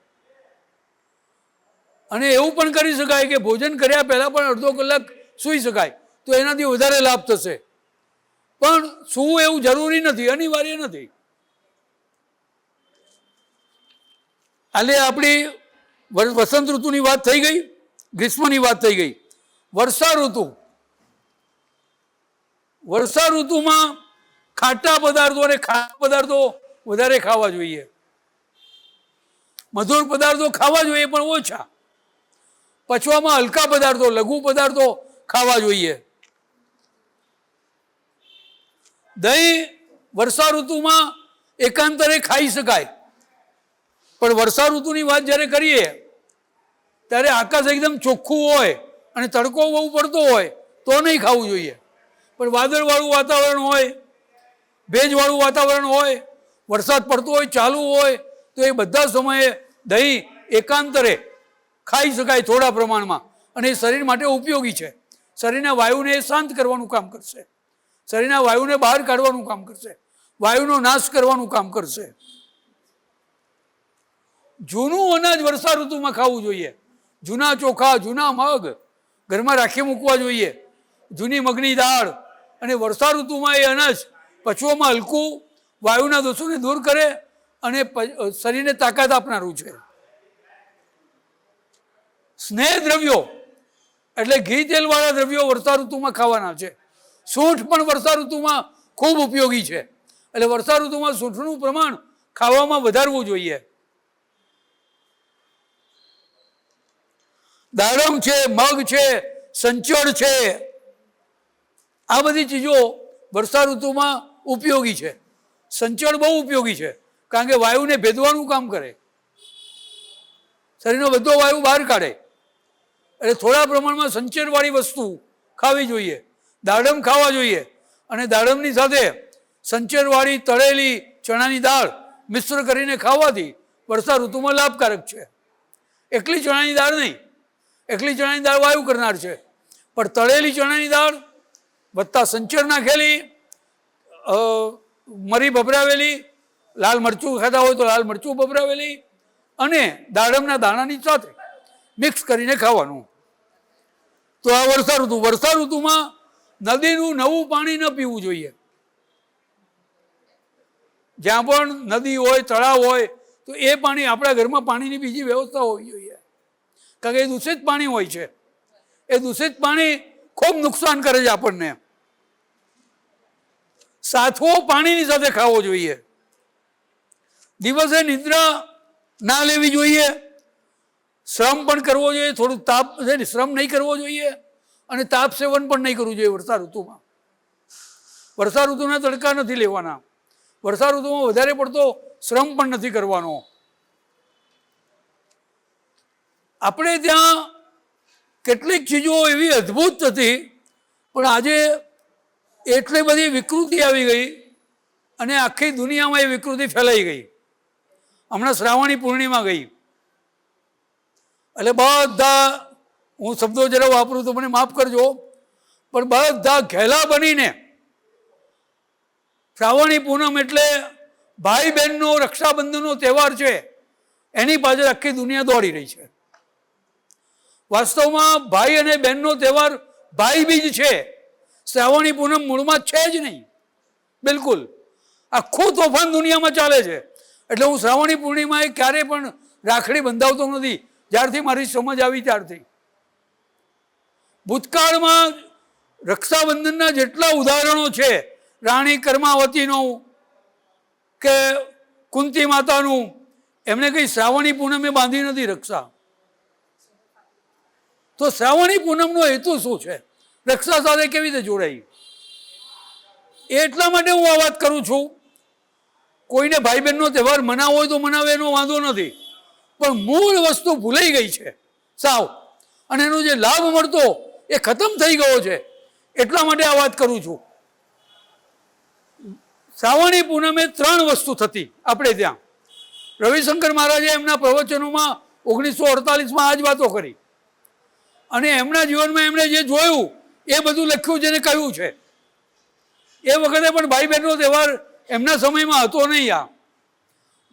અને એવું પણ કરી શકાય કે ભોજન કર્યા પહેલાં પણ 1/2 કલાક સૂઈ શકાય, તો એનાથી વધારે લાભ થશે. પણ સૂવું એવું જરૂરી નથી, અનિવાર્ય નથી. એટલે આપણી વસંત ઋતુની વાત થઈ ગઈ, ગ્રીષ્મની વાત થઈ ગઈ. વર્ષા ઋતુ, વર્ષા ઋતુમાં ખાટા પદાર્થો અને ખારા પદાર્થો વધારે ખાવા જોઈએ. મધુર પદાર્થો ખાવા જોઈએ પણ ઓછા. પચવામાં હલકા પદાર્થો, લઘુ પદાર્થો ખાવા જોઈએ. દહીં વર્ષા ઋતુમાં એકાંતરે ખાઈ શકાય, પણ વર્ષા ઋતુની વાત જ્યારે કરીએ ત્યારે આકાશ એકદમ ચોખ્ખું હોય અને તડકો બહુ પડતો હોય તો નહીં ખાવું જોઈએ. પણ વાદળવાળું વાતાવરણ હોય, ભેજવાળું વાતાવરણ હોય, વરસાદ પડતો હોય, ચાલુ હોય, તો એ બધા સમયે દહીં એકાંતરે ખાઈ શકાય થોડા પ્રમાણમાં, અને એ શરીર માટે ઉપયોગી છે. શરીરના વાયુને શાંત કરવાનું કામ કરશે, શરીરના વાયુને બહાર કાઢવાનું કામ કરશે, વાયુનો નાશ કરવાનું કામ કરશે. જૂનું અનાજ વર્ષા ઋતુમાં ખાવું જોઈએ. જૂના ચોખા, જૂના મગ ઘરમાં રાખી મૂકવા જોઈએ, જૂની મગની દાળ. અને વર્ષા ઋતુમાં એ અનાજ પચવામાં હલકું, વાયુના દોષોને દૂર કરે અને શરીરને તાકાત આપનારું છે. સ્નેહ દ્રવ્યો એટલે ઘી તેલવાળા દ્રવ્યો વર્ષા ઋતુમાં ખાવાના છે. સૂંઠ પણ વર્ષા ઋતુમાં ખૂબ ઉપયોગી છે, એટલે વર્ષા ઋતુમાં સૂંઠનું પ્રમાણ ખાવામાં વધારવું જોઈએ. દાડમ છે, મગ છે, સંચળ છે, આ બધી ચીજો વર્ષા ઋતુમાં ઉપયોગી છે. સંચળ બહુ ઉપયોગી છે, કારણ કે વાયુને ભેદવાનું કામ કરે, શરીરનો બધો વાયુ બહાર કાઢે. એટલે થોડા પ્રમાણમાં સંચળવાળી વસ્તુ ખાવી જોઈએ. દાડમ ખાવા જોઈએ, અને દાડમની સાથે સંચળવાળી તળેલી ચણાની દાળ મિશ્ર કરીને ખાવાથી વર્ષા ઋતુમાં લાભકારક છે. એકલી ચણાની દાળ નહીં, એકલી ચણાની દાળ વાયુ કરનાર છે, પણ તળેલી ચણાની દાળ વત્તા સંચળ નાખેલી, મરી ભભરાવેલી, લાલ મરચું ખાતા હોય તો લાલ મરચું ભભરાવેલી, અને દાડમના દાણાની સાથે મિક્સ કરીને ખાવાનું. તો આ વર્ષા ઋતુ. વર્ષા ઋતુમાં નદીનું નવું પાણી ન પીવું જોઈએ. જ્યાં પણ નદી હોય, તળાવ હોય, તો એ પાણી, આપણા ઘરમાં પાણીની બીજી વ્યવસ્થા હોવી જોઈએ, કારણ કે એ દૂષિત પાણી હોય છે. એ દૂષિત પાણી ખૂબ નુકસાન કરે છે આપણને. સાથવો પાણીની સાથે ખાવો જોઈએ. દિવસે નિદ્રા ના લેવી જોઈએ, શ્રમ પણ કરવો જોઈએ, થોડું તાપ છે ને શ્રમ નહીં કરવો જોઈએ, અને તાપ સેવન પણ નહીં કરવું જોઈએ વર્ષા ઋતુમાં. વર્ષા ઋતુના તડકા નથી લેવાના, વર્ષા ઋતુમાં વધારે પડતો શ્રમ પણ નથી કરવાનો. આપણે ત્યાં કેટલીક ચીજો એવી અદ્ભુત હતી, પણ આજે એટલી બધી વિકૃતિ આવી ગઈ અને આખી દુનિયામાં એ વિકૃતિ ફેલાઈ ગઈ. હમણાં શ્રાવણી પૂર્ણિમા ગઈ એટલે બધા, હું શબ્દો જરા વાપરું તો મને માફ કરજો, પણ બધા ઘેલા બનીને શ્રાવણી પૂનમ એટલે ભાઈ બહેનનો રક્ષાબંધનનો તહેવાર છે, એની પાછળ આખી દુનિયા દોડી રહી છે. વાસ્તવમાં ભાઈ અને બહેનનો તહેવાર ભાઈ બીજ છે, શ્રાવણી પૂનમ મૂળમાં છે જ નહીં. બિલકુલ આખું તોફાન દુનિયામાં ચાલે છે. એટલે હું શ્રાવણી પૂર્ણિમાએ ક્યારેય પણ રાખડી બંધાવતો નથી, જ્યારથી મારી સમજ આવી ત્યારથી. ભૂતકાળમાં રક્ષાબંધનના જેટલા ઉદાહરણો છે, રાણી કર્માવતીનું કે કુંતી માતાનું, એમને કંઈ શ્રાવણી પૂનમે બાંધી નથી રક્ષા. તો શ્રાવણી પૂનમનો હેતુ શું છે, રક્ષા સાથે કેવી રીતે જોડાઈ? એટલા માટે હું આ વાત કરું છું. કોઈને ભાઈ બહેનનો તહેવાર મનાવવો હોય તો મનાવે, એનો વાંધો નથી, પણ મૂળ વસ્તુ ભૂલાઈ ગઈ છે સાવ, અને એનો જે લાભ મળતો એ ખતમ થઈ ગયો છે. એટલા માટે આ વાત કરું છું. શ્રાવણી પૂનમે 3 વસ્તુ થતી આપણે ત્યાં. રવિશંકર મહારાજે એમના પ્રવચનોમાં 1948માં આ જ વાતો કરી, અને એમના જીવનમાં એમણે જે જોયું એ બધું લખ્યું છે ને કહ્યું છે. એ વખતે પણ ભાઈ બહેનનો તહેવાર એમના સમયમાં હતો નહીં.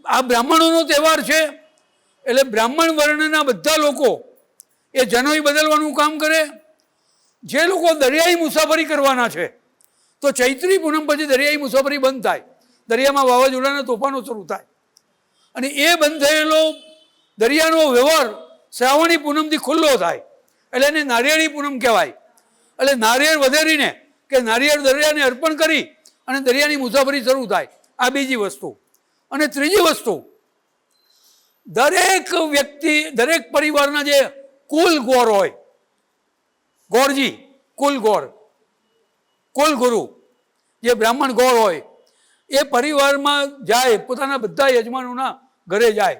આ બ્રાહ્મણોનો તહેવાર છે, એટલે બ્રાહ્મણ વર્ણના બધા લોકો એ જનોઈ બદલવાનું કામ કરે. જે લોકો દરિયાઈ મુસાફરી કરવાના છે, તો ચૈત્રી પૂનમ પછી દરિયાઈ મુસાફરી બંધ થાય, દરિયામાં વાવાઝોડાના તોફાનો શરૂ થાય, અને એ બંધ થયેલો દરિયાનો વ્યવહાર શ્રાવણી પૂનમથી ખુલ્લો થાય, એટલે એને નારિયેળી પૂનમ કહેવાય. એટલે નારિયેળ વધેરીને કે નારિયેળ દરિયાને અર્પણ કરી અને દરિયાની મુસાફરી શરૂ થાય. આ બીજી વસ્તુ. અને ત્રીજી વસ્તુ, દરેક વ્યક્તિ, દરેક પરિવારના જે કુલ ગોર હોય, ગોરજી, કુલ ગોર, કુલ ગુરુ, જે બ્રાહ્મણ ગોર હોય, એ પરિવારમાં જાય, પોતાના બધા યજમાનોના ઘરે જાય.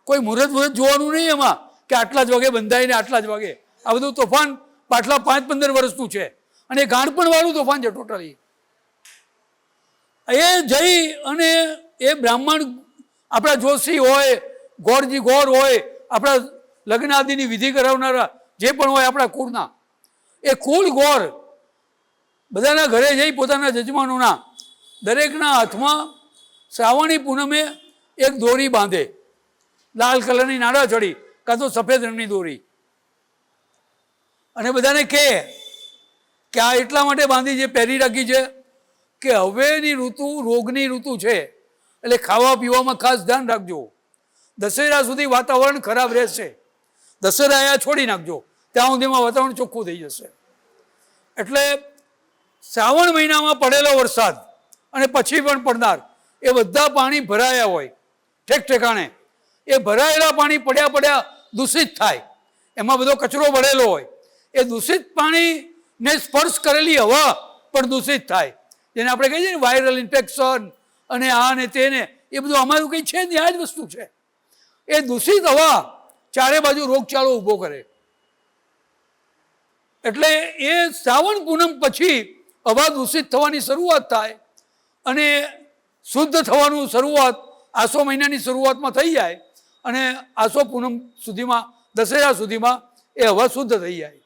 કોઈ મુહૂર્ત જોવાનું નહીં એમાં કે આટલા જ વાગે બંધાય ને આટલા જ વાગે. આ બધું તોફાન પાછલા 5-15 વર્ષનું છે, અને ગાણપણ વાળું તોફાન છે ટોટલી. એ જઈ અને એ બ્રાહ્મણ, આપણા જોશી હોય, ગોરજી ગોર હોય, આપણા લગ્ન આદિની વિધિ કરાવનારા જે પણ હોય આપણા કુળના, એ કુલ ગોર બધાના ઘરે જઈ પોતાના યજમાનોના દરેકના હાથમાં શ્રાવણી પૂનમે એક દોરી બાંધે, લાલ કલરની નાડા ચડી કાં તો સફેદ રંગની દોરી, અને બધાને કહે કે આ એટલા માટે બાંધી છે, પહેરી રાખી છે કે હવેની ઋતુ રોગની ઋતુ છે, એટલે ખાવા પીવામાં ખાસ ધ્યાન રાખજો. દશેરા સુધી વાતાવરણ ખરાબ રહેશે, દશેરા અહીંયા છોડી નાખજો, ત્યાં સુધીમાં વાતાવરણ ચોખ્ખું થઈ જશે. એટલે શ્રાવણ મહિનામાં પડેલો વરસાદ અને પછી પણ પડનાર એ બધા પાણી ભરાયા હોય ઠેક ઠેકાણે, એ ભરાયેલા પાણી પડ્યા દૂષિત થાય, એમાં બધો કચરો ભરેલો હોય, એ દૂષિત પાણીને સ્પર્શ કરેલી હવા પણ દૂષિત થાય, જેને આપણે કહીએ ને વાયરલ ઇન્ફેક્શન અને આ ને તેને, એ બધું અમારું કંઈ છે ને, આ જ વસ્તુ છે. એ દૂષિત હવા ચારે બાજુ રોગચાળો ઊભો કરે. એટલે એ શ્રાવણ પૂનમ પછી હવા દૂષિત થવાની શરૂઆત થાય, અને શુદ્ધ થવાનું શરૂઆત આસો મહિનાની શરૂઆતમાં થઈ જાય, અને આસો પૂનમ સુધીમાં, દશેરા સુધીમાં એ હવા શુદ્ધ થઈ જાય.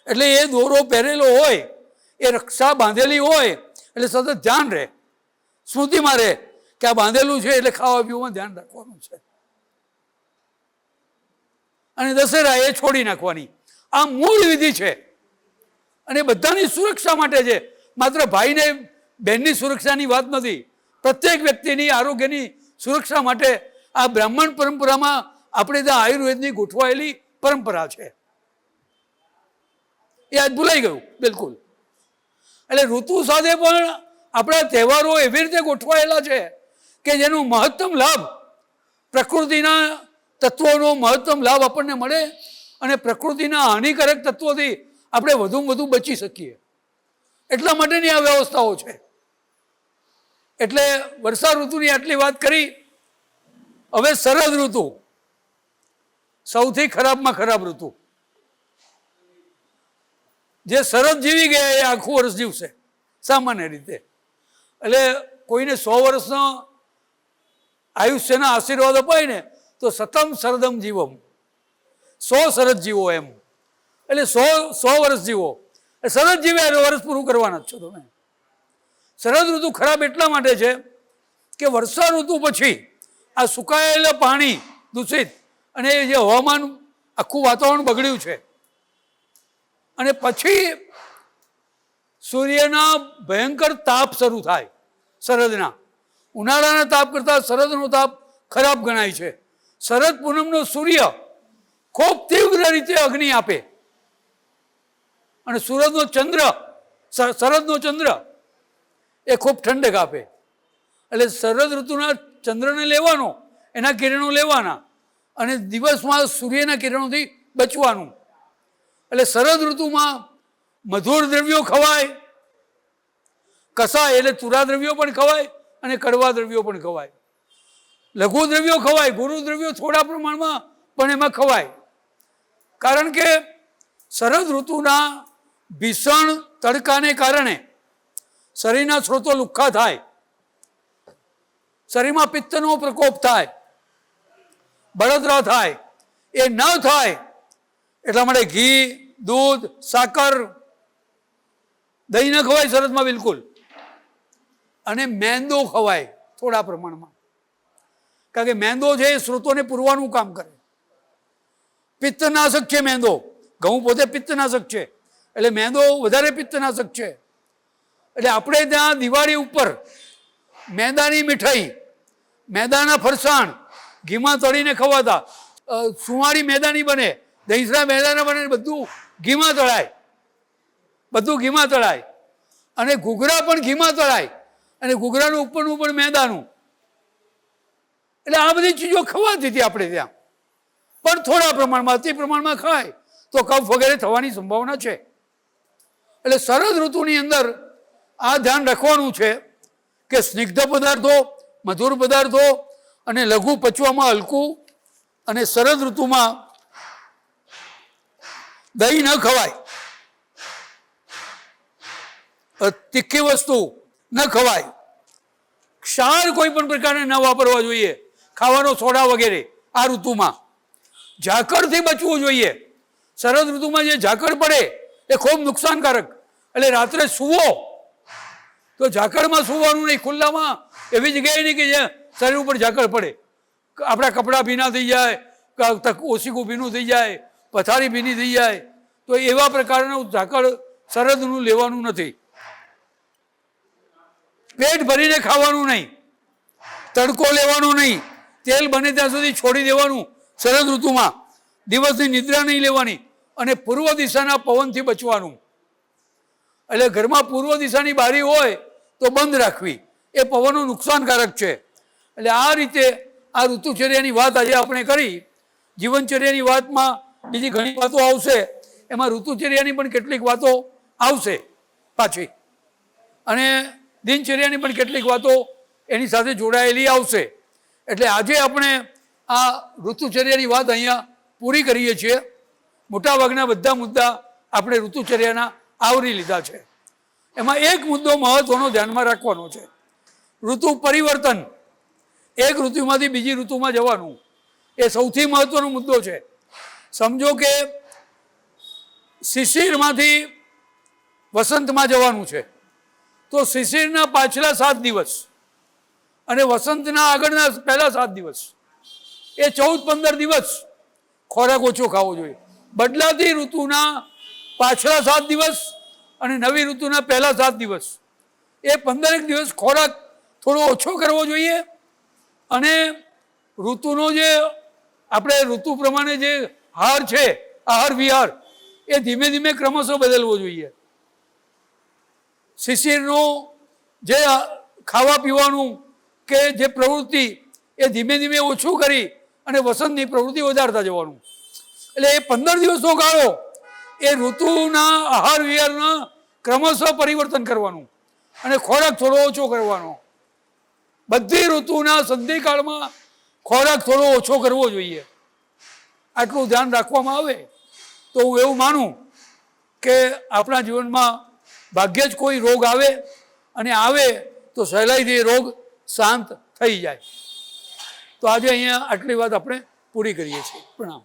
એટલે એ દોરો પહેરેલો હોય, એ રક્ષા બાંધેલી હોય, એટલે સતત ધ્યાન રહે, સ્મૃતિમાં રહે કે આ બાંધેલું છે, એટલે ખાવા પીવામાં ધ્યાન રાખવાનું છે, અને દશેરા એ છોડી નાખવાની. આ મૂળ વિધિ છે, અને બધાની સુરક્ષા માટે છે. માત્ર ભાઈને બહેનની સુરક્ષાની વાત નથી, પ્રત્યેક વ્યક્તિની આરોગ્યની સુરક્ષા માટે આ બ્રાહ્મણ પરંપરામાં આપણે ત્યાં આયુર્વેદની ગોઠવાયેલી પરંપરા છે. એ આજ ભૂલાઈ ગયું બિલકુલ. એટલે ઋતુ સાથે પણ આપણા તહેવારો એવી રીતે ગોઠવાયેલા છે કે જેનો મહત્તમ લાભ પ્રકૃતિના તત્વોનો મહત્તમ લાભ આપણને મળે અને પ્રકૃતિના હાનિકારક તત્વોથી આપણે વધુમાં વધુ બચી શકીએ, એટલા માટેની આ વ્યવસ્થાઓ છે. એટલે વર્ષા ઋતુની આટલી વાત કરી. હવે શરદ ઋતુ, સૌથી ખરાબમાં ખરાબ ઋતુ. જે શરદ જીવી ગયા એ આખું વર્ષ જીવશે સામાન્ય રીતે. એટલે કોઈને 100 વર્ષનો આયુષ્યના આશીર્વાદ અપાય ને તો સતમ શરદમ જીવમ, 100 શરદ જીવો એમ. એટલે 100 વર્ષ જીવો. શરદ જીવે એટલે વર્ષ પૂરું કરવાના જ છો તમે. શરદ ઋતુ ખરાબ એટલા માટે છે કે વર્ષા ઋતુ પછી આ સુકાયેલા પાણી દૂષિત અને જે હવામાન આખું વાતાવરણ બગડ્યું છે અને પછી સૂર્યના ભયંકર તાપ શરૂ થાય શરદના. ઉનાળાના તાપ કરતાં શરદનો તાપ ખરાબ ગણાય છે. શરદ પૂનમનો સૂર્ય ખૂબ તીવ્ર રીતે અગ્નિ આપે અને શરદનો ચંદ્ર એ ખૂબ ઠંડક આપે. એટલે શરદ ઋતુના ચંદ્રને લેવાનો, એના કિરણો લેવાના અને દિવસમાં સૂર્યના કિરણોથી બચવાનું. એટલે શરદ ઋતુમાં મધુર દ્રવ્યો ખવાય, કસાય એટલે તુરા દ્રવ્યો પણ ખવાય અને કડવા દ્રવ્યો પણ ખવાય. લઘુ દ્રવ્યો ખવાય, ગુરુ દ્રવ્યો થોડા પ્રમાણમાં પણ એમાં ખવાય. કારણ કે શરદ ઋતુના ભીષણ તડકાને કારણે શરીરના સ્ત્રોતો લુખ્ખા થાય, શરીરમાં પિત્તનો પ્રકોપ થાય, બળતરા થાય. એ ન થાય એટલા માટે ઘી, દૂધ, સાકર, દહીં ન ખવાય શરદમાં બિલકુલ. અને મેંદો ખવાય થોડા પ્રમાણમાં, કારણ કે મેંદો છે એ સ્ત્રોતોને પૂરવાનું કામ કરે. પિત્તનાશક છે મેંદો, ઘઉં પોતે પિત્તનાશક છે એટલે મેંદો વધારે પિત્તનાશક છે. એટલે આપણે ત્યાં દિવાળી ઉપર મેંદાની મીઠાઈ, મેંદાના ફરસાણ ઘીમાં તળીને ખવાતા, સુવાળી મેંદાની બને, દહીંસરા મેંદાના બને, બધું ઘીમાં તળાય અને ઘૂઘરા પણ ઘીમાં તળાય અને ઘૂઘરાનું ઉપરનું પણ મેંદાનું. એટલે આ બધી ચીજો ખવાતી હતી આપણે ત્યાં, પણ થોડા પ્રમાણમાં, અતિ પ્રમાણમાં ખાય તો કફ વગેરે થવાની સંભાવના છે. એટલે શરદ ઋતુની અંદર આ ધ્યાન રાખવાનું છે કે સ્નિગ્ધ પદાર્થો, મધુર પદાર્થો અને લઘુ પચવામાં હલકું, અને શરદ ઋતુમાં દહીં ન ખવાય, તીખી વસ્તુ ન ખવાય, ક્ષાર કોઈ પણ પ્રકારે ન વાપરવા જોઈએ, ખાવાનો સોડા વગેરે. આ ઋતુમાં ઝાકળથી બચવું જોઈએ. શરદ ઋતુમાં જે ઝાકળ પડે એ ખૂબ નુકસાનકારક. એટલે રાત્રે સૂવો તો ઝાકળમાં સૂવાનું નહીં, ખુલ્લામાં એવી જગ્યાએ નહીં કે જ્યાં શરીર ઉપર ઝાકળ પડે. આપણા કપડાં ભીના થઈ જાય, ઓશીકું ભીનું થઈ જાય, પથારી ભીની થઈ જાય, તો એવા પ્રકારનું ઝાકળ શરદનું લેવાનું નથી. પેટ ભરીને ખાવાનું નહીં, તડકો લેવાનો નહીં, તેલ બને ત્યાં સુધી છોડી દેવાનું શરદ ઋતુમાં. દિવસની નિદ્રા નહીં લેવાની અને પૂર્વ દિશાના પવનથી બચવાનું. એટલે ઘરમાં પૂર્વ દિશાની બારી હોય તો બંધ રાખવી, એ પવનો નુકસાનકારક છે. એટલે આ રીતે આ ઋતુચર્યાની વાત આજે આપણે કરી. જીવનચર્યાની વાતમાં બીજી ઘણી વાતો આવશે, એમાં ઋતુચર્યાની પણ કેટલીક વાતો આવશે પાછી, અને દિનચર્યાની પણ કેટલીક વાતો એની સાથે જોડાયેલી આવશે. એટલે આજે આપણે આ ઋતુચર્યાની વાત અહીંયા પૂરી કરીએ છીએ. મોટાભાગના બધા મુદ્દા આપણે ઋતુચર્યાના આવરી લીધા છે. એમાં એક મુદ્દો મહત્વનો ધ્યાનમાં રાખવાનો છે, ઋતુ પરિવર્તન. એક ઋતુમાંથી બીજી ઋતુમાં જવાનું એ સૌથી મહત્વનો મુદ્દો છે. સમજો કે શિશિરમાંથી વસંતમાં જવાનું છે, તો શિશિરના પાછલા 7 દિવસ અને વસંતના આગળના પહેલા 7 દિવસ, એ 14-15 દિવસ ખોરાક ઓછો ખાવો જોઈએ. બદલાતી ઋતુના પાછલા 7 દિવસ અને નવી ઋતુના પહેલા 7 દિવસ, એ 15 દિવસ ખોરાક થોડો ઓછો કરવો જોઈએ. અને ઋતુનો જે આપણે ઋતુ પ્રમાણે જે હાર છે, આહાર વિહાર, એ ધીમે ધીમે ક્રમશઃ બદલવો જોઈએ. શિશિરનું જે ખાવા પીવાનું કે જે પ્રવૃત્તિ એ ધીમે ધીમે ઓછું કરી અને વસંતની પ્રવૃત્તિ વધારતા જવાનું. એટલે એ 15 દિવસનો ગાળો એ ઋતુના આહાર વિહારના ક્રમશઃ પરિવર્તન કરવાનું અને ખોરાક થોડો ઓછો કરવાનો. બધી ઋતુના સંધિકાળમાં ખોરાક થોડો ઓછો કરવો જોઈએ. આટલું ધ્યાન રાખવામાં આવે તો હું એવું માનું કે આપણા જીવનમાં ભાગ્યે જ કોઈ રોગ આવે, અને આવે તો સહેલાઈથી એ રોગ શાંત થઈ જાય. તો આજે અહીંયા આટલી વાત આપણે પૂરી કરીએ છીએ. પ્રણામ.